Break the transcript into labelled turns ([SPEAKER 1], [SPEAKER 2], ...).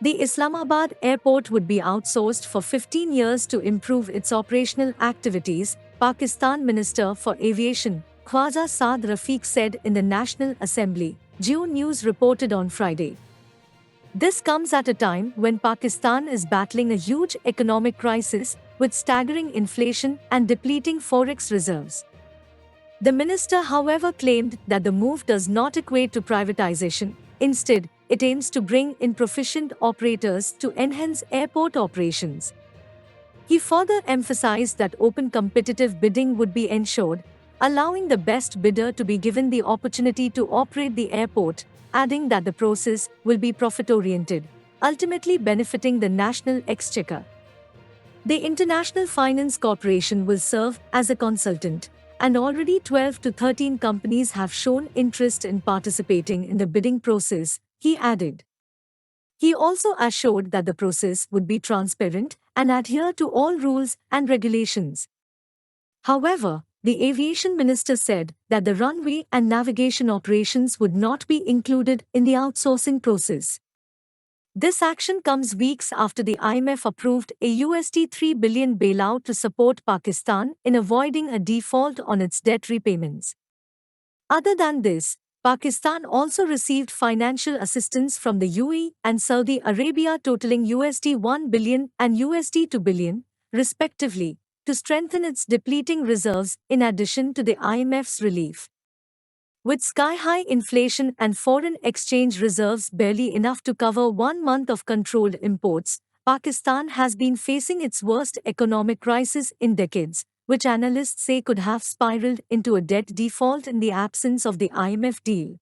[SPEAKER 1] The Islamabad airport would be outsourced for 15 years to improve its operational activities, Pakistan Minister for Aviation, Khwaja Saad Rafiq said in the National Assembly, Geo News reported on Friday. This comes at a time when Pakistan is battling a huge economic crisis with staggering inflation and depleting forex reserves. The minister, however, claimed that the move does not equate to privatization. Instead, it aims to bring in proficient operators to enhance airport operations. He further emphasized that open competitive bidding would be ensured, allowing the best bidder to be given the opportunity to operate the airport, adding that the process will be profit-oriented, ultimately benefiting the national exchequer. The International Finance Corporation will serve as a consultant, and already 12 to 13 companies have shown interest in participating in the bidding process, he added. He also assured that the process would be transparent and adhere to all rules and regulations. However, the aviation minister said that the runway and navigation operations would not be included in the outsourcing process. This action comes weeks after the IMF approved a $3 billion bailout to support Pakistan in avoiding a default on its debt repayments. Other than this, Pakistan also received financial assistance from the UAE and Saudi Arabia totaling $1 billion and $2 billion, respectively, to strengthen its depleting reserves in addition to the IMF's relief. With sky-high inflation and foreign exchange reserves barely enough to cover 1 month of controlled imports, Pakistan has been facing its worst economic crisis in decades, which analysts say could have spiraled into a debt default in the absence of the IMF deal.